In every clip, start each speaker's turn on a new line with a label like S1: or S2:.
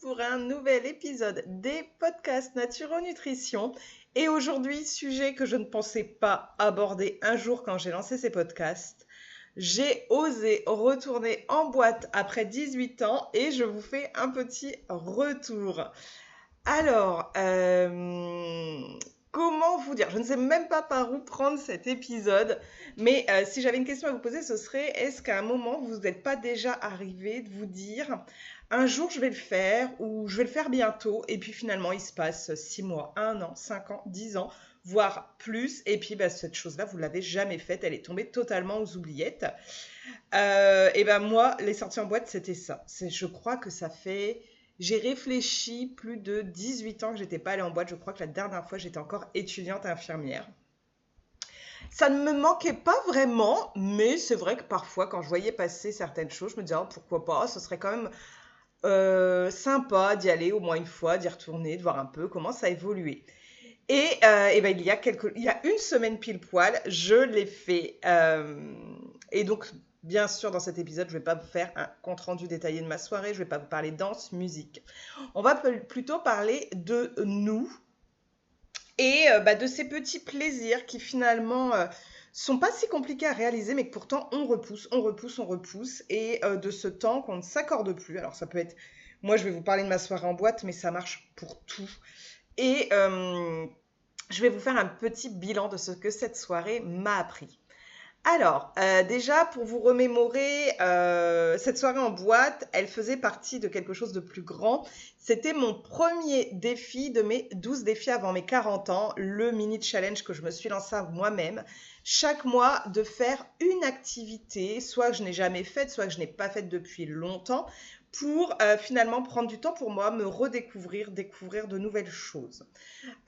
S1: pour un nouvel épisode des podcasts Naturo Nutrition. Et aujourd'hui, sujet que je ne pensais pas aborder un jour quand j'ai lancé ces podcasts. J'ai osé retourner en boîte après 18 ans et je vous fais un petit retour. Alors, comment vous dire? Je ne sais même pas par où prendre cet épisode, mais si j'avais une question à vous poser, ce serait, est-ce qu'à un moment, vous n'êtes pas déjà arrivé de vous dire, un jour je vais le faire ou je vais le faire bientôt, et puis finalement il se passe 6 mois, 1 an, 5 ans, 10 ans, voire plus, et puis bah, cette chose-là, vous l'avez jamais faite, elle est tombée totalement aux oubliettes. Et ben moi, les sorties en boîte, c'était ça. Je crois que ça fait. J'ai réfléchi plus de 18 ans que j'étais pas allée en boîte. Je crois que la dernière fois, j'étais encore étudiante infirmière. Ça ne me manquait pas vraiment, mais c'est vrai que parfois, quand je voyais passer certaines choses, je me disais, oh, pourquoi pas, ce serait quand même sympa d'y aller au moins une fois, d'y retourner, de voir un peu comment ça a évolué. Et ben, il y a une semaine pile poil, je l'ai fait. Et donc, bien sûr, dans cet épisode, je ne vais pas vous faire un compte-rendu détaillé de ma soirée, je ne vais pas vous parler danse, musique. On va plutôt parler de nous et bah, de ces petits plaisirs qui finalement sont pas si compliqués à réaliser, mais que pourtant on repousse, on repousse, on repousse, et de ce temps qu'on ne s'accorde plus. Alors ça peut être, moi je vais vous parler de ma soirée en boîte, mais ça marche pour tout. Et je vais vous faire un petit bilan de ce que cette soirée m'a appris. Alors, déjà, pour vous remémorer, cette soirée en boîte, elle faisait partie de quelque chose de plus grand. C'était mon premier défi de mes 12 défis avant mes 40 ans, le mini challenge que je me suis lancé à moi-même. Chaque mois, de faire une activité, soit que je n'ai jamais faite, soit que je n'ai pas faite depuis longtemps, pour finalement prendre du temps pour moi, me redécouvrir, découvrir de nouvelles choses.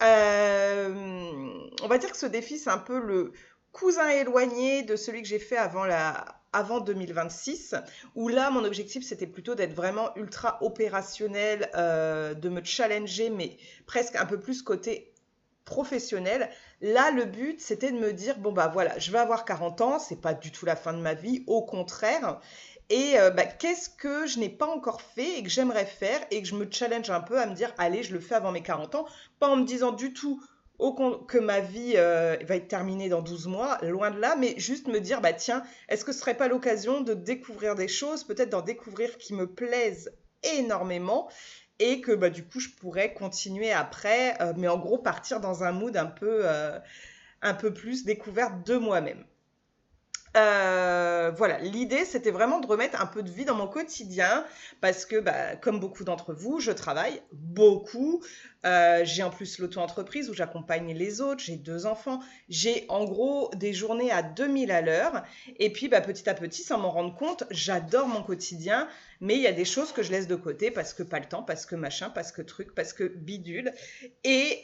S1: On va dire que ce défi, c'est un peu le cousin éloigné de celui que j'ai fait avant 2026, où là, mon objectif, c'était plutôt d'être vraiment ultra opérationnel, de me challenger, mais presque un peu plus côté professionnel. Là, le but, c'était de me dire, bon, bah voilà, je vais avoir 40 ans, c'est pas du tout la fin de ma vie, au contraire. Et bah, qu'est-ce que je n'ai pas encore fait et que j'aimerais faire et que je me challenge un peu à me dire, allez, je le fais avant mes 40 ans, pas en me disant du tout que ma vie va être terminée dans 12 mois, loin de là, mais juste me dire, bah tiens, est-ce que ce serait pas l'occasion de découvrir des choses, peut-être d'en découvrir qui me plaisent énormément et que bah, du coup je pourrais continuer après, mais en gros partir dans un mood un peu plus découverte de moi-même. Voilà, l'idée, c'était vraiment de remettre un peu de vie dans mon quotidien parce que, bah, comme beaucoup d'entre vous, je travaille beaucoup. J'ai en plus l'auto-entreprise où j'accompagne les autres, j'ai 2 enfants. J'ai en gros des journées à 2000 à l'heure. Et puis, bah, petit à petit, sans m'en rendre compte, j'adore mon quotidien, mais il y a des choses que je laisse de côté parce que pas le temps, parce que machin, parce que truc, parce que bidule. Et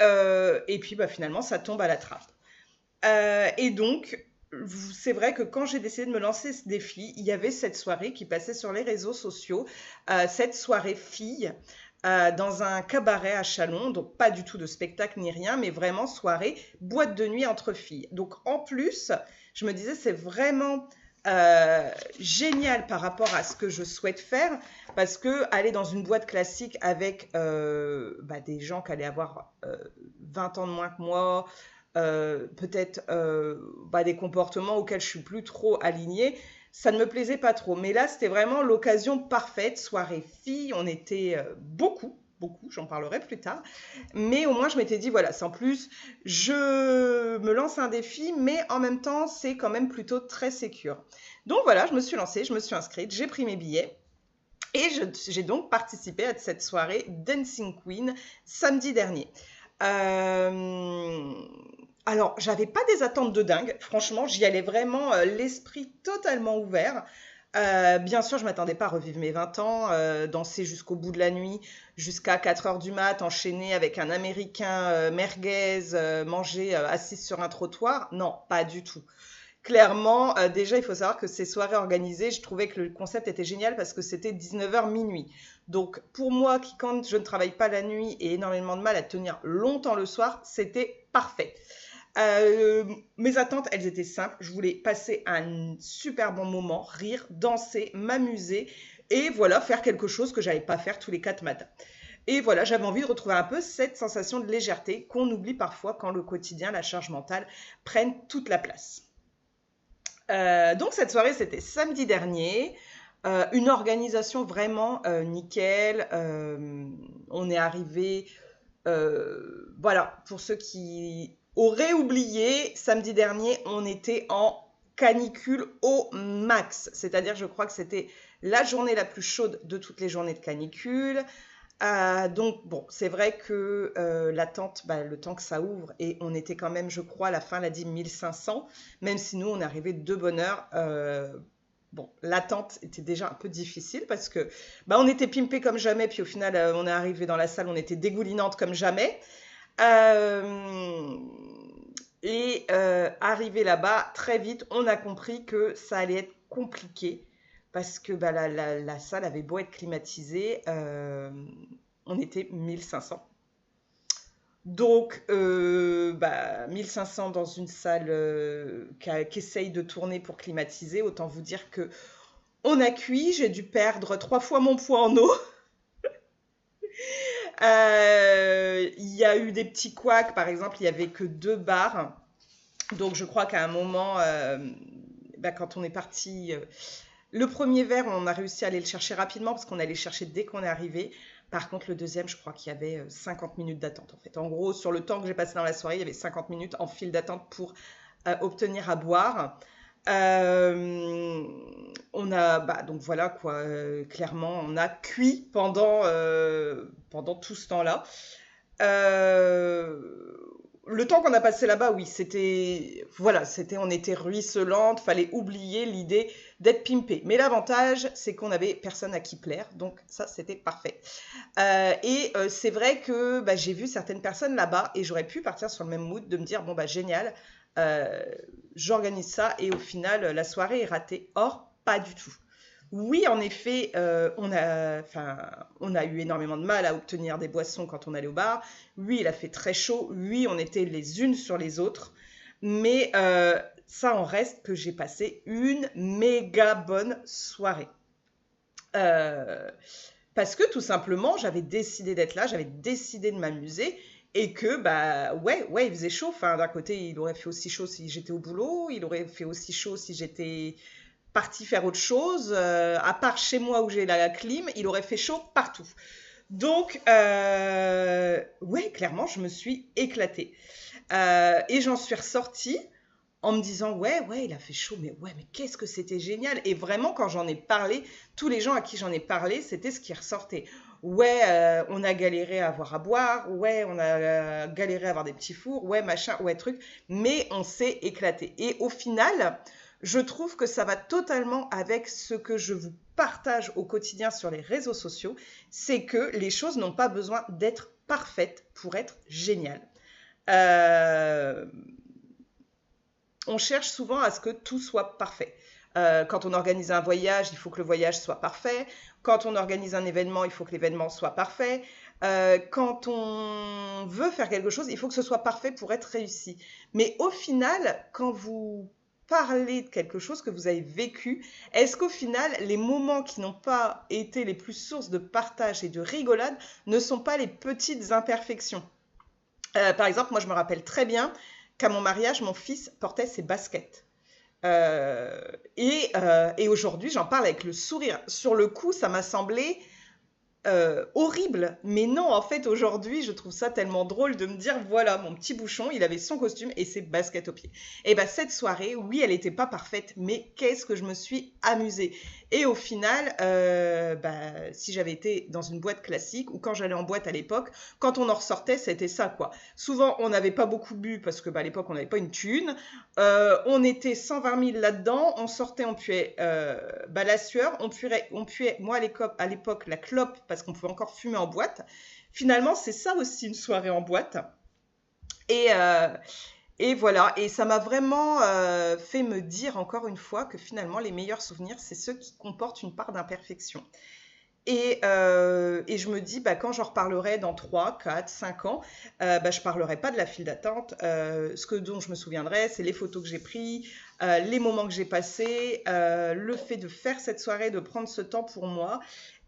S1: puis, bah, finalement, ça tombe à la trappe. Et donc, c'est vrai que quand j'ai décidé de me lancer ce défi, il y avait cette soirée qui passait sur les réseaux sociaux, cette soirée fille, dans un cabaret à Chalon, donc pas du tout de spectacle ni rien, mais vraiment soirée boîte de nuit entre filles. Donc en plus, je me disais c'est vraiment génial par rapport à ce que je souhaite faire, parce que aller dans une boîte classique avec bah, des gens qui allaient avoir 20 ans de moins que moi, peut-être bah, des comportements auxquels je suis plus trop alignée, ça ne me plaisait pas trop. Mais là, c'était vraiment l'occasion parfaite, soirée fille, on était beaucoup, beaucoup, j'en parlerai plus tard. Mais au moins, je m'étais dit, voilà, c'est en plus, je me lance un défi, mais en même temps, c'est quand même plutôt très sécure. Donc voilà, je me suis lancée, je me suis inscrite, j'ai pris mes billets. Et j'ai donc participé à cette soirée Dancing Queen samedi dernier. Euh, alors, j'avais pas des attentes de dingue. Franchement, j'y allais vraiment l'esprit totalement ouvert. Bien sûr, je m'attendais pas à revivre mes 20 ans, danser jusqu'au bout de la nuit, jusqu'à 4 heures du mat, enchaîner avec un Américain merguez, manger assise sur un trottoir. Non, pas du tout. Clairement, déjà, il faut savoir que ces soirées organisées, je trouvais que le concept était génial parce que c'était 19h minuit. Donc, pour moi, qui quand je ne travaille pas la nuit et énormément de mal à tenir longtemps le soir, c'était parfait. Mes attentes, elles étaient simples. Je voulais passer un super bon moment, rire, danser, m'amuser et voilà, faire quelque chose que j'allais pas faire tous les 4 matins. Et voilà, j'avais envie de retrouver un peu cette sensation de légèreté qu'on oublie parfois quand le quotidien, la charge mentale prennent toute la place. Donc cette soirée, c'était samedi dernier. Une organisation vraiment nickel. On est arrivé, voilà, pour ceux qui auraient oublié, samedi dernier, on était en canicule au max. C'est-à-dire, je crois que c'était la journée la plus chaude de toutes les journées de canicule. Donc bon, c'est vrai que l'attente, le temps que ça ouvre, et on était quand même, je crois, à la fin, elle a dit 1500, même si nous, on est arrivé de bonne heure. Bon, l'attente était déjà un peu difficile parce que on était pimpé comme jamais, puis au final, on est arrivé dans la salle, on était dégoulinante comme jamais. Euh, arrivé là-bas, très vite, on a compris que ça allait être compliqué parce que la salle avait beau être climatisée, on était 1500. Donc, 1500 dans une salle qui essaye de tourner pour climatiser, autant vous dire que on a cuit, j'ai dû perdre 3 fois mon poids en eau. Il y a eu des petits couacs, par exemple, il n'y avait que 2 bars. Donc, je crois qu'à un moment, quand on est parti, le premier verre, on a réussi à aller le chercher rapidement parce qu'on allait le chercher dès qu'on est arrivé. Par contre, le deuxième, je crois qu'il y avait 50 minutes d'attente en fait. En gros, sur le temps que j'ai passé dans la soirée, il y avait 50 minutes en file d'attente pour obtenir à boire. On a, donc voilà quoi, clairement, on a cuit pendant tout ce temps-là. Le temps qu'on a passé là-bas, oui, on était ruisselante, fallait oublier l'idée d'être pimpé. Mais l'avantage, c'est qu'on avait personne à qui plaire, donc ça, c'était parfait. C'est vrai que j'ai vu certaines personnes là-bas et j'aurais pu partir sur le même mood de me dire, bon, génial, j'organise ça et au final, la soirée est ratée. Or, pas du tout. Oui, en effet, on a eu énormément de mal à obtenir des boissons quand on allait au bar. Oui, il a fait très chaud. Oui, on était les unes sur les autres. Mais ça en reste que j'ai passé une méga bonne soirée. Parce que tout simplement, j'avais décidé d'être là, j'avais décidé de m'amuser et que, ouais, il faisait chaud. Enfin, d'un côté, il aurait fait aussi chaud si j'étais au boulot, il aurait fait aussi chaud si j'étais partie faire autre chose. À part chez moi où j'ai la clim, il aurait fait chaud partout. Donc, ouais, clairement, je me suis éclatée. Et j'en suis ressortie en me disant, ouais, il a fait chaud, mais ouais, mais qu'est-ce que c'était génial. Et vraiment, quand j'en ai parlé, tous les gens à qui j'en ai parlé, c'était ce qui ressortait. Ouais, on a galéré à avoir à boire, ouais, on a galéré à avoir des petits fours, ouais, machin, ouais, truc, mais on s'est éclaté. Et au final, je trouve que ça va totalement avec ce que je vous partage au quotidien sur les réseaux sociaux, c'est que les choses n'ont pas besoin d'être parfaites pour être géniales. On cherche souvent à ce que tout soit parfait. Quand on organise un voyage, il faut que le voyage soit parfait. Quand on organise un événement, il faut que l'événement soit parfait. Quand on veut faire quelque chose, il faut que ce soit parfait pour être réussi. Mais au final, quand vous parlez de quelque chose que vous avez vécu, est-ce qu'au final, les moments qui n'ont pas été les plus sources de partage et de rigolade ne sont pas les petites imperfections? Par exemple, moi je me rappelle très bien qu'à mon mariage, mon fils portait ses baskets. Et aujourd'hui, j'en parle avec le sourire. Sur le coup, ça m'a semblé horrible. Mais non, en fait, aujourd'hui, je trouve ça tellement drôle de me dire, voilà, mon petit bouchon, il avait son costume et ses baskets aux pieds. Et cette soirée, oui, elle n'était pas parfaite, mais qu'est-ce que je me suis amusée. Et au final, si j'avais été dans une boîte classique ou quand j'allais en boîte à l'époque, quand on en ressortait, c'était ça, quoi. Souvent, on n'avait pas beaucoup bu parce que à l'époque, on n'avait pas une thune. On était 120 000 là-dedans. On sortait, on puait la sueur. On puait, moi, à l'époque, la clope parce qu'on pouvait encore fumer en boîte. Finalement, c'est ça aussi une soirée en boîte. Et voilà, et ça m'a vraiment fait me dire encore une fois que finalement, les meilleurs souvenirs, c'est ceux qui comportent une part d'imperfection. Et je me dis, quand j'en reparlerai dans 3, 4, 5 ans, je ne parlerai pas de la file d'attente. Dont je me souviendrai, c'est les photos que j'ai prises, les moments que j'ai passés, le fait de faire cette soirée, de prendre ce temps pour moi.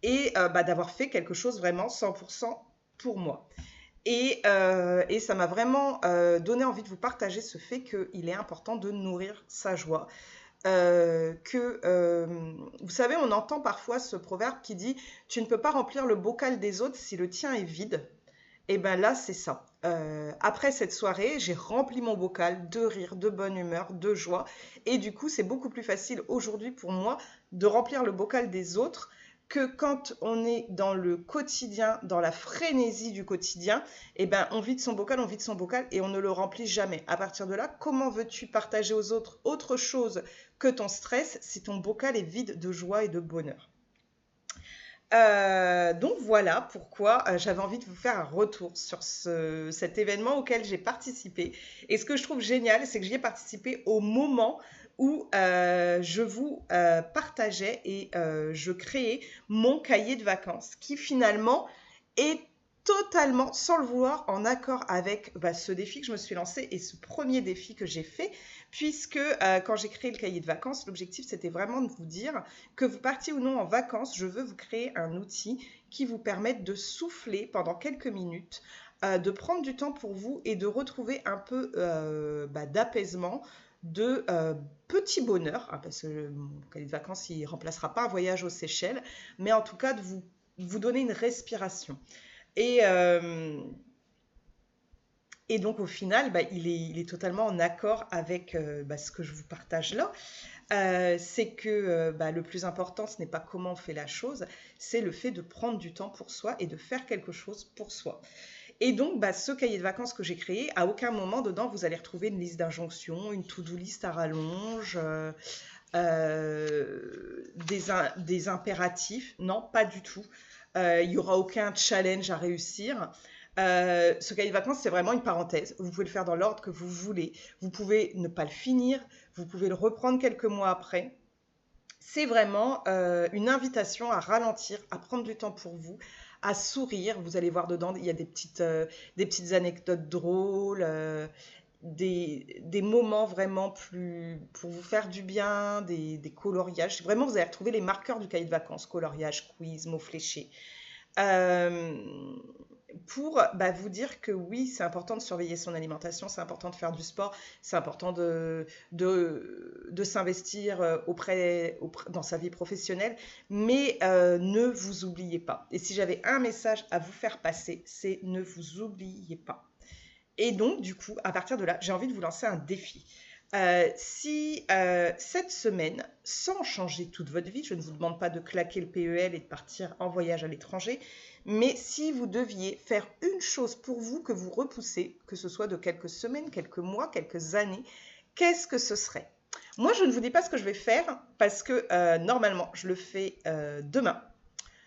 S1: et d'avoir fait quelque chose vraiment 100% pour moi. Et ça m'a vraiment donné envie de vous partager ce fait qu'il est important de nourrir sa joie. Vous savez, on entend parfois ce proverbe qui dit tu ne peux pas remplir le bocal des autres si le tien est vide. Et bien là, c'est ça. Après cette soirée, j'ai rempli mon bocal de rire, de bonne humeur, de joie. Et du coup, c'est beaucoup plus facile aujourd'hui pour moi de remplir le bocal des autres que quand on est dans le quotidien, dans la frénésie du quotidien, eh ben, on vide son bocal et on ne le remplit jamais. À partir de là, comment veux-tu partager aux autres autre chose que ton stress si ton bocal est vide de joie et de bonheur? Donc voilà pourquoi j'avais envie de vous faire un retour sur cet événement auquel j'ai participé. Et ce que je trouve génial, c'est que j'y ai participé au moment où je vous partageais et je créais mon cahier de vacances qui finalement est totalement, sans le vouloir, en accord avec ce défi que je me suis lancé et ce premier défi que j'ai fait, puisque quand j'ai créé le cahier de vacances, l'objectif c'était vraiment de vous dire que vous partiez ou non en vacances, je veux vous créer un outil qui vous permette de souffler pendant quelques minutes, de prendre du temps pour vous et de retrouver un peu d'apaisement, de petit bonheur, hein, parce que mon cahier de vacances il ne remplacera pas un voyage aux Seychelles, mais en tout cas de vous donner une respiration. Et donc au final, il est totalement en accord avec ce que je vous partage là. C'est que le plus important, ce n'est pas comment on fait la chose, c'est le fait de prendre du temps pour soi et de faire quelque chose pour soi. Et donc, ce cahier de vacances que j'ai créé, à aucun moment dedans, vous allez retrouver une liste d'injonctions, une to-do list à rallonge, des impératifs. Non, pas du tout. Il n'y aura aucun challenge à réussir. Ce cahier de vacances, c'est vraiment une parenthèse. Vous pouvez le faire dans l'ordre que vous voulez. Vous pouvez ne pas le finir. Vous pouvez le reprendre quelques mois après. C'est vraiment une invitation à ralentir, à prendre du temps pour vous, à sourire. Vous allez voir dedans, il y a des petites anecdotes drôles, des moments vraiment plus pour vous faire du bien, des coloriages. Vraiment, vous allez retrouver les marqueurs du cahier de vacances, coloriage, quiz, mots fléchés. Pour vous dire que oui, c'est important de surveiller son alimentation, c'est important de faire du sport, c'est important de s'investir dans sa vie professionnelle, mais ne vous oubliez pas. Et si j'avais un message à vous faire passer, c'est ne vous oubliez pas. Et donc, du coup, à partir de là, j'ai envie de vous lancer un défi. Si cette semaine, sans changer toute votre vie, je ne vous demande pas de claquer le PEL et de partir en voyage à l'étranger, mais si vous deviez faire une chose pour vous que vous repoussez, que ce soit de quelques semaines, quelques mois, quelques années, qu'est-ce que ce serait? Moi, je ne vous dis pas ce que je vais faire parce que normalement, je le fais demain.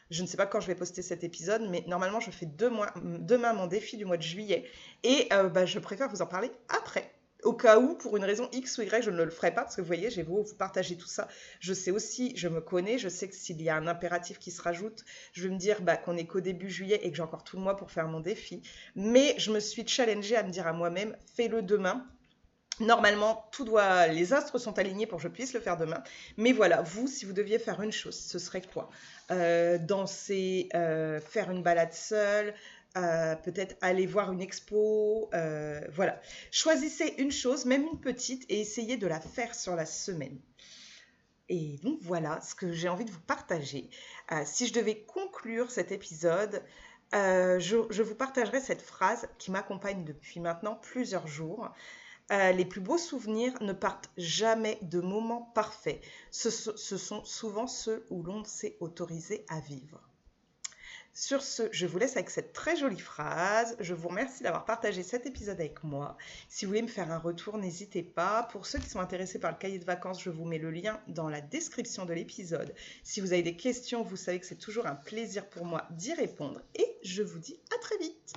S1: Je ne sais pas quand je vais poster cet épisode, mais normalement, je fais demain mon défi du mois de juillet. Et je préfère vous en parler après. Au cas où, pour une raison X ou Y, je ne le ferai pas, parce que vous voyez, j'ai beau vous partager tout ça. Je sais aussi, je me connais, je sais que s'il y a un impératif qui se rajoute, je vais me dire qu'on n'est qu'au début juillet et que j'ai encore tout le mois pour faire mon défi. Mais je me suis challengée à me dire à moi-même, fais-le demain. Normalement, les astres sont alignés pour que je puisse le faire demain. Mais voilà, vous, si vous deviez faire une chose, ce serait quoi? Danser, faire une balade seule, peut-être aller voir une expo, voilà. Choisissez une chose, même une petite, et essayez de la faire sur la semaine. Et donc voilà ce que j'ai envie de vous partager. Si je devais conclure cet épisode, je vous partagerai cette phrase qui m'accompagne depuis maintenant plusieurs jours. Les plus beaux souvenirs ne partent jamais de moments parfaits. Ce sont souvent ceux où l'on s'est autorisé à vivre. Sur ce, je vous laisse avec cette très jolie phrase. Je vous remercie d'avoir partagé cet épisode avec moi. Si vous voulez me faire un retour, n'hésitez pas. Pour ceux qui sont intéressés par le cahier de vacances, je vous mets le lien dans la description de l'épisode. Si vous avez des questions, vous savez que c'est toujours un plaisir pour moi d'y répondre. Et je vous dis à très vite.